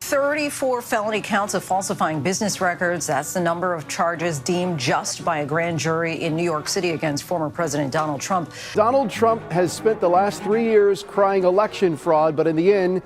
34 felony counts of falsifying business records. That's the number of charges deemed just by a grand jury in New York City against former President Donald Trump. Donald Trump has spent the last 3 years crying election fraud, but in the end,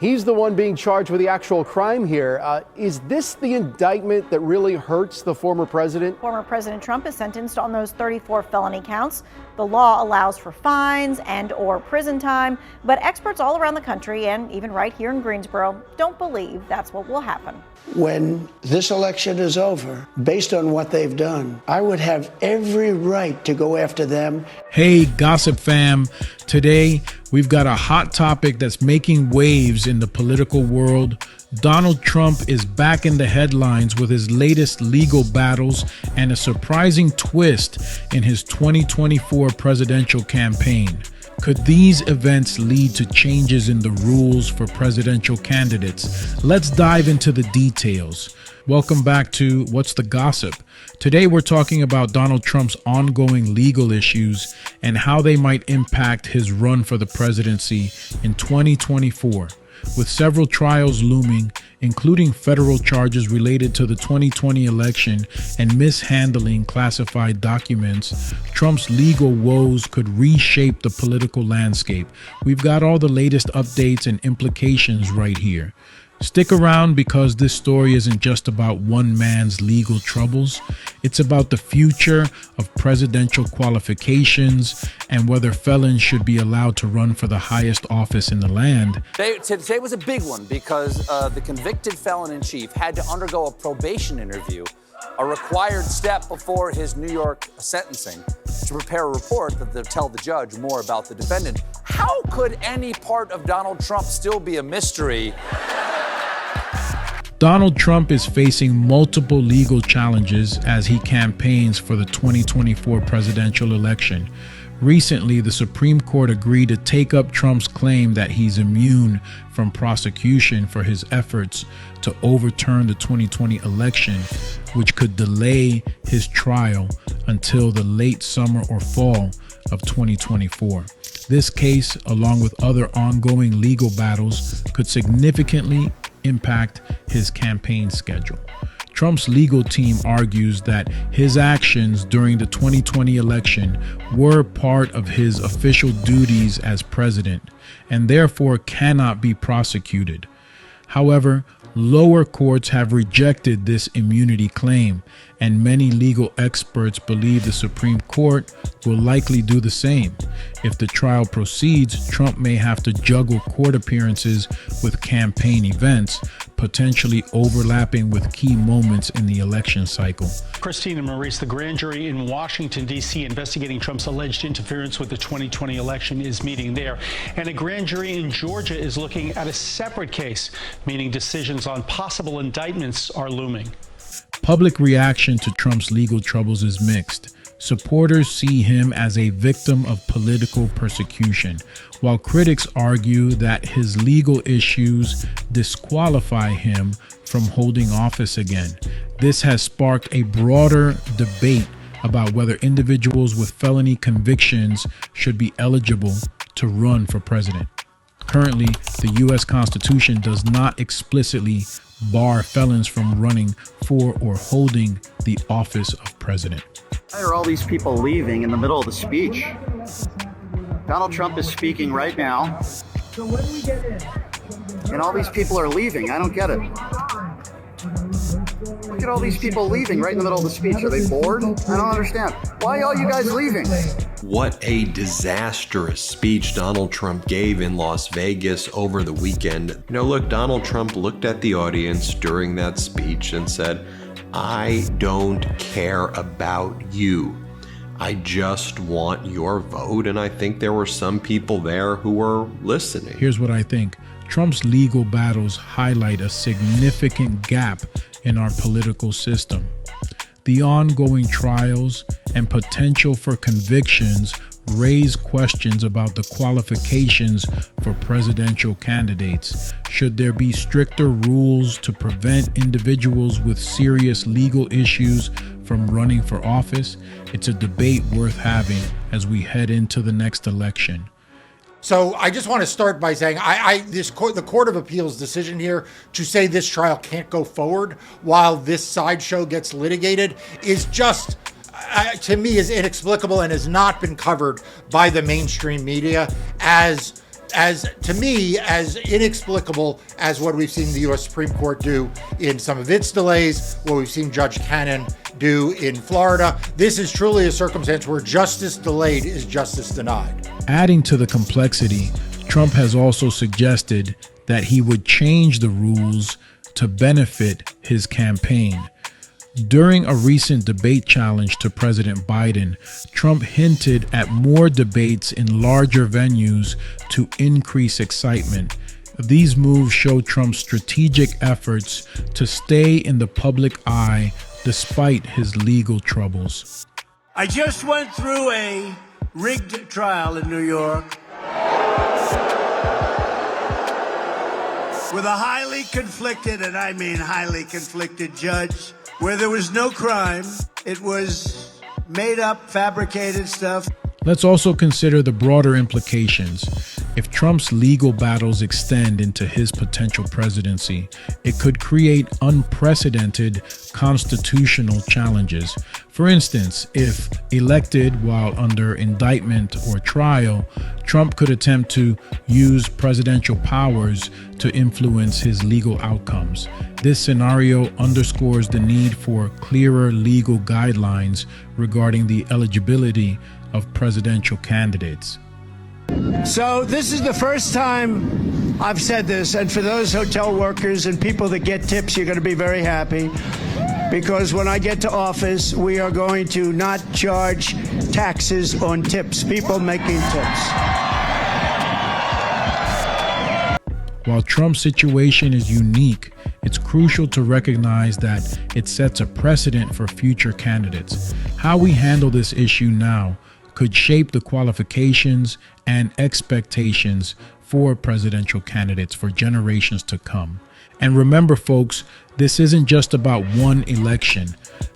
he's the one being charged with the actual crime here. Is this the indictment that really hurts the former president? Former President Trump is sentenced on those 34 felony counts. The law allows for fines and/or prison time, but experts all around the country and even right here in Greensboro don't believe that's what will happen. When this election is over, based on what they've done, I would have every right to go after them. Hey, Gossip fam. Today, we've got a hot topic that's making waves in the political world. Donald Trump is back in the headlines with his latest legal battles and a surprising twist in his 2024 presidential campaign. Could these events lead to changes in the rules for presidential candidates? Let's dive into the details. Welcome back to What's the Gossip? Today we're talking about Donald Trump's ongoing legal issues and how they might impact his run for the presidency in 2024. With several trials looming, including federal charges related to the 2020 election and mishandling classified documents, Trump's legal woes could reshape the political landscape. We've got all the latest updates and implications right here. Stick around because this story isn't just about one man's legal troubles. It's about the future of presidential qualifications and whether felons should be allowed to run for the highest office in the land. Today was a big one because the convicted felon in chief had to undergo a probation interview, a required step before his New York sentencing, to prepare a report that will tell the judge more about the defendant. How could any part of Donald Trump still be a mystery? Donald Trump is facing multiple legal challenges as he campaigns for the 2024 presidential election. Recently, the Supreme Court agreed to take up Trump's claim that he's immune from prosecution for his efforts to overturn the 2020 election, which could delay his trial until the late summer or fall of 2024. This case, along with other ongoing legal battles, could significantly impact his campaign schedule. Trump's legal team argues that his actions during the 2020 election were part of his official duties as president and therefore cannot be prosecuted. However, lower courts have rejected this immunity claim, and many legal experts believe the Supreme Court will likely do the same. If the trial proceeds, Trump may have to juggle court appearances with campaign events, potentially overlapping with key moments in the election cycle. Christine and Maurice, the grand jury in Washington, D.C. investigating Trump's alleged interference with the 2020 election is meeting there. And a grand jury in Georgia is looking at a separate case, meaning decisions on possible indictments are looming. Public reaction to Trump's legal troubles is mixed. Supporters see him as a victim of political persecution, while critics argue that his legal issues disqualify him from holding office again. This has sparked a broader debate about whether individuals with felony convictions should be eligible to run for president. Currently, the U.S. Constitution does not explicitly bar felons from running for or holding the office of president. Why are all these people leaving in the middle of the speech? Donald Trump is speaking right now, and all these people are leaving. I don't get it. Look at all these people leaving right in the middle of the speech. Are they bored? I don't understand. Why are all you guys leaving? What a disastrous speech Donald Trump gave in Las Vegas over the weekend. Look, Donald Trump looked at the audience during that speech and said, I don't care about you. I just want your vote. And I think there were some people there who were listening. Here's what I think. Trump's legal battles highlight a significant gap in our political system. The ongoing trials and potential for convictions raise questions about the qualifications for presidential candidates. Should there be stricter rules to prevent individuals with serious legal issues from running for office? It's a debate worth having as we head into the next election. So I just want to start by saying the Court of Appeals decision here to say this trial can't go forward while this sideshow gets litigated is just, to me, is inexplicable and has not been covered by the mainstream media as to me, as inexplicable as what we've seen the U.S. Supreme Court do in some of its delays, what we've seen Judge Cannon do in Florida. This is truly a circumstance where justice delayed is justice denied. Adding to the complexity, Trump has also suggested that he would change the rules to benefit his campaign. During a recent debate challenge to President Biden, Trump hinted at more debates in larger venues to increase excitement. These moves show Trump's strategic efforts to stay in the public eye despite his legal troubles. I just went through a rigged trial in New York with a highly conflicted, and I mean highly conflicted, judge, where there was no crime. It was made up, fabricated stuff. Let's also consider the broader implications. If Trump's legal battles extend into his potential presidency, it could create unprecedented constitutional challenges. For instance, if elected while under indictment or trial, Trump could attempt to use presidential powers to influence his legal outcomes. This scenario underscores the need for clearer legal guidelines regarding the eligibility of presidential candidates. So this is the first time I've said this, and for those hotel workers and people that get tips, you're going to be very happy, because when I get to office, we are going to not charge taxes on tips, people making tips. While Trump's situation is unique, it's crucial to recognize that it sets a precedent for future candidates. How we handle this issue now could shape the qualifications and expectations for presidential candidates for generations to come. And remember, folks, this isn't just about one election.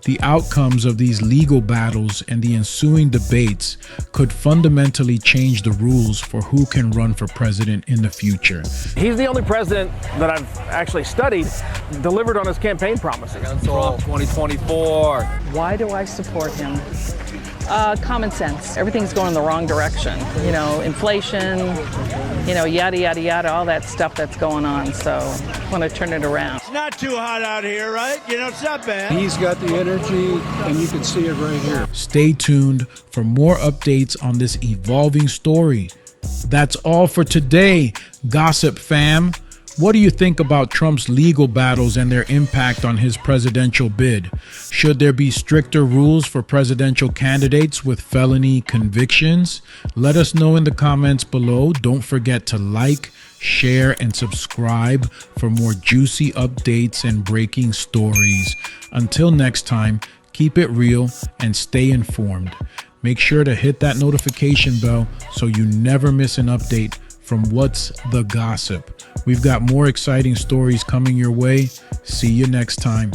The outcomes of these legal battles and the ensuing debates could fundamentally change the rules for who can run for president in the future. He's the only president that I've actually studied delivered on his campaign promises. Trump 2024. Why do I support him? Common sense. Everything's going in the wrong direction. You know, inflation, yada, yada, yada, all that stuff that's going on. So I want to turn it around. It's not too hot out here, right? It's not bad. He's got the energy, and you can see it right here. Stay tuned for more updates on this evolving story. That's all for today, Gossip Fam. What do you think about Trump's legal battles and their impact on his presidential bid? Should there be stricter rules for presidential candidates with felony convictions? Let us know in the comments below. Don't forget to like, share, and subscribe for more juicy updates and breaking stories. Until next time, keep it real and stay informed. Make sure to hit that notification bell so you never miss an update from What's the Gossip. We've got more exciting stories coming your way. See you next time.